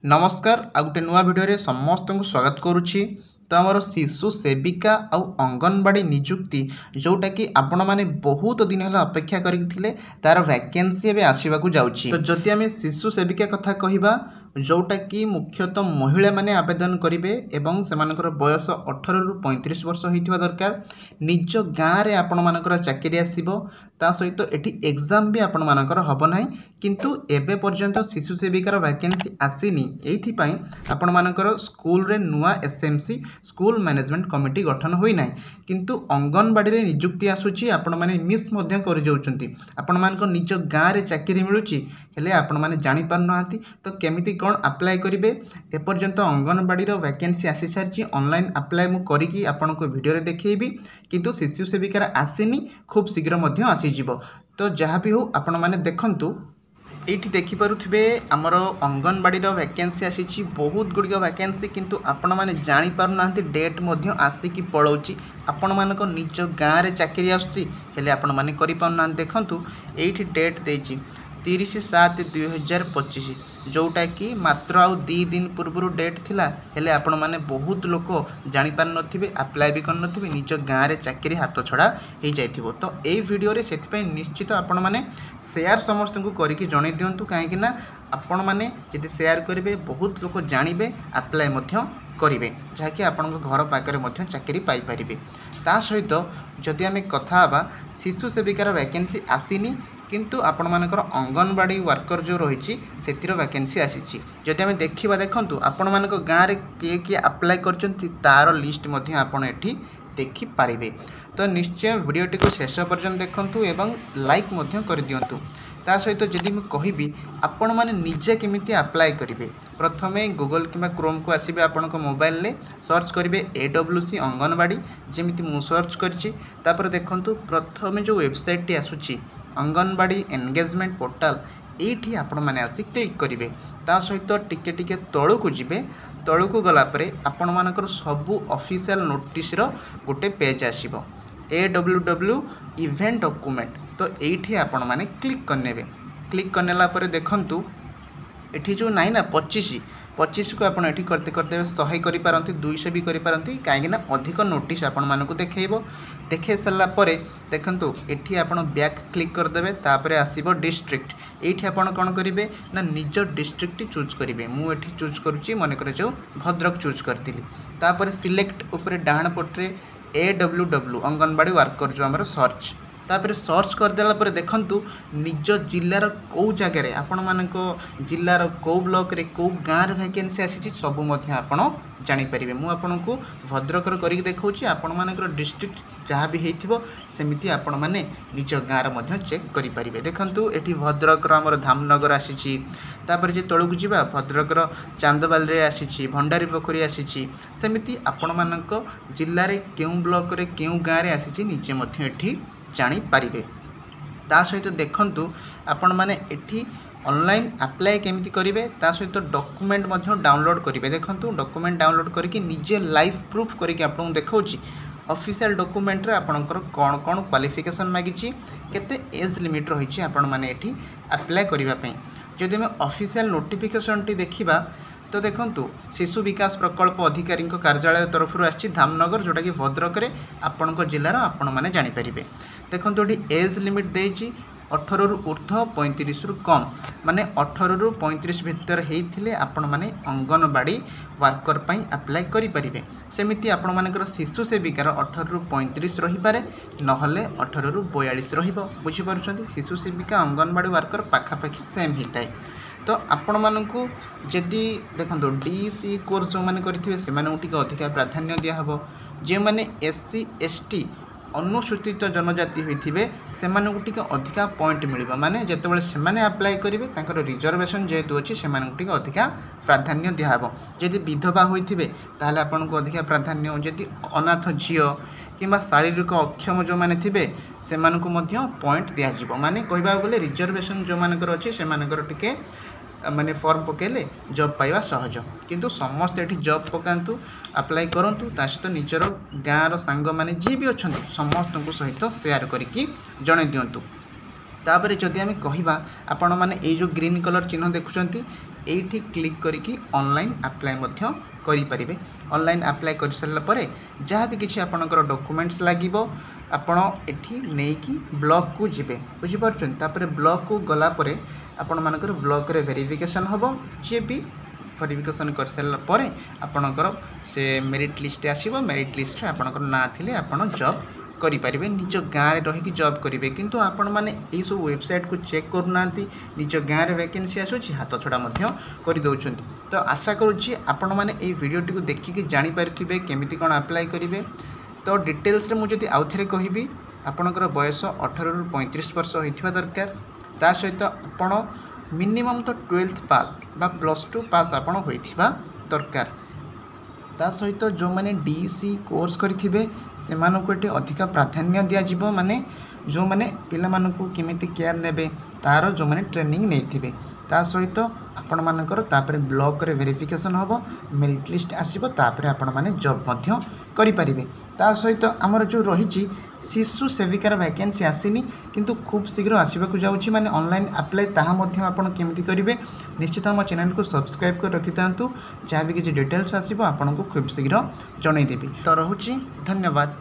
नमस्कार आ गोटे नुआ भिडियो समस्त को स्वागत करुच्ची। तो आमर शिशु सेविका आउ अंगनवाड़ी निजुक्ति जोटा कि आपण मैंने बहुत दिन है अपेक्षा करते तार वैकेंसी एवं आसवाक जाऊँगी। तो जदि आम शिशु सेविका कथा कहवा जोटा कि मुख्यतः महिला माने आवेदन करेंगे एवं से बयस 18 रु 35 वर्ष होता दरकार। निज गाँव में आपण मानकर चाकरी आसो ता सहित एटी एग्जाम भी आपण मानकर हब ना किंतु एबे पर्यंत शिशु सेविकार वैकेंसी आसीनी। एइथिपाई आपण मानकर स्कूल रे नुआ एसएमसी स्कूल मैनेजमेंट कमिटी गठन होई नाही किंतु अंगनवाड़ी रे नियुक्ति आसुची। आपण माने मिस मध्य कर जाउचंती। आपण मानकर निज गाँव रे चाकरी मिलुची हेले आपण माने जानि पार नाहंती। तो केमिति कोन अप्लाई करिवे एपर्यंत अंगनवाड़ी रो वैकेंसी आसी सारची। ऑनलाइन अप्लाई मु करिकी आपण को वीडियो रे देखैबी किंतु शिशु सेविकार आसीनी खूब शीघ्र मध्य आसी जिवो। तो जहाँ भी हो आपण माने देखंतु एठी देखि पारुथिबे हमर अंगनवाड़ी रो वैकेंसी आसीची बहुत गुडिक वैकेंसी किंतु आपण माने जानि पारु नाहंती। डेट मध्य आसिकी पळौची। आपण मानको निज गाँव रे चाकरी आसुची हेले आपण माने करि पारु नाहंती। देखंतु एठी डेट देछि 30/7/2025 जोटा कि मात्र आउ 2 दिन पूर्व डेट थिला हेले आपण माने बहुत लोक जानि पार नथिबे अप्लाई भी कर नथिबे निज गाँव रे चाकरी हाथ छड़ा हो जाइथिबो। तो एई वीडियो रे सेति निश्चित आपण माने शेयर समस्त को करिकी जणै दियंतु काहेकि ना आपण माने यदि शेयर करिवे बहुत लोक जानिबे अप्लाई मध्य करिवे जहाँकि आपण घर पाखरे मध्य चाकरी पाई परिबे। ता सहित जदि आमे कथा हबा शिशु सेविकार वैकेंसी आसीनी किंतु आपण मानकर अंगनवाड़ी वर्कर जो रही से वैकेंसी आसी। जदि आम देखा देखूँ आपण मान गाँव में किए किए अप्लाई कर तार लिस्ट आपण एठी देखि पारिबे। तो निश्चय वीडियोटी को शेष पर्यंत देखंतु एवं लाइक मध्य कर दियंतु। ता सहित जदि मैं कहि आपण माने निजे केमिति अप्लाई करिवे प्रथमे गूगल किंबा क्रोम को आसीबे आपण को मोबाइल ले सर्च करिवे AWC अंगनवाड़ी जेमिति मु सर्च करछि। तापर देखंतु प्रथमे जो वेबसाइट टी आसुछि अंगनवाड़ी एंगेजमेंट पोर्टाल ये आपण मैंने आसी क्लिक करेंगे। ता सहित टिके टिके तलू को जीवे तलू को गला परे आपण मानकर सबू ऑफिशियल नोटिस रो गोटे पेज आसीबो AWW इवेंट डॉक्यूमेंट। तो ये आपण माने क्लिक करने क्लिक करनेला परे देखंतु एठी जो नाही ना 25 को आपण एठी करते करते 100 करि पारंती 200 भी करि पारंती काहेकि ना अधिक नोटिस आपण मानकु देखैबो। देखे सारा परे देखंतु एठी आपण बैक क्लिक कर देबे तापरे आसीबो डिस्ट्रिक्ट। एठी आपण कोन करिवे ना निज डिस्ट्रिक्ट चूज करिवे। मु एठी चूज करूची मन करे जो भद्रक चूज करतिली। तापरे सिलेक्ट ऊपर डाहण पटरे AWW अंगनवाड़ी वर्कर जो हमर सर्च तापर सर्च करदेला पर देखंतु निज जिल्लार कौ जगह आपण मानको जिल्लार कौ ब्लॉक रे कौ गाँव रे वैकेंसी आसी सबू मध्य आपण जानि परिबे। मु आपनको भद्रकर करिक देखौची आपण मानकर डिस्ट्रिक्ट जहाँ भी हेइथिबो सेमिति आपण माने निज गाँव रे मध्य चेक करि परिबे। देखंतु एठी भद्रकर हमर धामनगर आसीची तापर जे तळुक जिबा भद्रकर चांदबाल रे आसीची भंडारी पोखरी आसीची सेमिति आपण मानक जिल्ला रे केउ ब्लॉक रे केउ गाँव रे आसीची निजे मध्य एठी जानि पारिबे। ता सहित देखंतु आपण माने एठी ऑनलाइन अप्लाई केमिति करिवे ता सहित डॉक्यूमेंट मध्य डाउनलोड करिवे। देखंतु डॉक्यूमेंट डाउनलोड करके निजे लाइव प्रूफ करके आपन देखौची ऑफिशियल डॉक्यूमेंट रे आपनकर कोन कोन क्वालिफिकेशन मागिची केते एज लिमिट रहिची आपण माने एठी अप्लाई करिवा पई। जदि हम ऑफिशियल नोटिफिकेशन टी देखिबा तो देखंतु शिशु विकास प्रकल्प अधिकारी कार्यालय तरफ आछि धामनगर जोटा कि भद्रक रे आपण जिलार आपण माने जानि परिबे। देखंतु एठी एज लिमिट देछि 18 रु ऊर्ध्व 35 रु कम माने 18 रु 35 भितर हेइथिले आपण माने अंगनवाड़ी वर्कर पई अप्लाई करि परिबे। सेमिति आपण मानकर शिशु सेविकार 18 रु 35 रही पारे नहले 18 रु 42 रहिबो। बुझि पारुछंती शिशु सेविका अंगनवाड़ी वर्कर पाखापाखि सेम हिताय। तो आपण मानकु जदि देखंतु DC कोर्स जो माने करथिबे से माने उटिक अधिक प्राधान्य दिया हबो। जे माने SC ST अनुसूचित जनजाति होइथिबे से माने उटिक अधिक पॉइंट मिलिबो। माने जेतेबेले से माने अप्लाई करिवे तांकर रिजर्वेशन जेतु अछि से माने उटिक अधिक प्राधान्य दिया हबो। जदि विधवा होइथिबे ताहले आपन को अधिक प्राधान्य जदि अनाथ झियो किंबा शारीरिक अक्षम जो माने थिबे से मानकु मध्य पॉइंट दिया जिवो। माने कहबा गले रिजर्वेशन जो मानकर अछि से मानकर टिके माने फॉर्म पकेले जॉब पाइबा सहज किंतु समस्त एठी जॉब पकांतु अप्लाई करंतु ता सहित निजर गाँव सांग माने जी भी अच्छा समस्त को सहित शेयर करिकी जणे दियंतु। तापर जदि आम कहिबा आपण माने ए जो ग्रीन कलर चिन्ह देखुचंती एठी क्लिक करिकी ऑनलाइन अप्लाई मध्य करि परिबे। ऑनलाइन अप्लाई कर सरला परे जहाँ भी किसी आपनकर डॉक्यूमेंट्स लागिबो आपण एठी नेकी ब्लॉक को जिबे बुझि परछन। तापर ब्लॉक को गला परे आपण मानकर ब्लॉक रे वेरिफिकेशन होबो जे भी वेरिफिकेशन कर सरला परे आपनकर से मेरिट लिस्ट आसीबो। मेरिट लिस्ट रे आपनकर ना थिले आपण जॉब करि परिबे निज गाँव में रही जॉब करेंगे। किंतु आपण मैंने यही सब वेबसाइट को चेक करना निज गाँव में वैकेंसी आसूँ हाथ छड़ा कर दौरान। तो आशा करुच्ची आपण मैंने ये वीडियोटी को देखिए जानीपारे केमी कौन अप्लाई करेंगे। तो डिटेल्स रे मुझे आउ थे कहबी आपणकर बयस 18 ରୁ 35 वर्ष होइथिबा दरकार। ता सहित आपण मिनिमम तो 12th पास बा +2 पास आपण होइथिबा दरकार। ता सहित जो मैंने डीसी कोर्स करेंगे से अधिक प्राधान्य दिज्व माने जो मैंने पिला मानकु केमिति केयर नेबे तार जो मैंने ट्रेनिंग नहीं ता सहित आपण मानकर तापर ब्लॉक रे वेरिफिकेशन होबो मेरिट लिस्ट आसीबो तापर आपण माने जॉब मध्य करि परिबे। ता सहित आमर जो रही शिशु सेविकार वैकेंसी आसीनी किंतु खूब शीघ्र आसवाक जाऊँगी माने ऑनलाइन अप्लाई ताहा मध्य आपण केमिति करिवे निश्चित आम चैनल को सब्सक्राइब कर रखि थांतु। जहाँ भी किसी डिटेल्स आसीबो आपन को खूब शीघ्र जणाई देबी। तो रहुची धन्यवाद।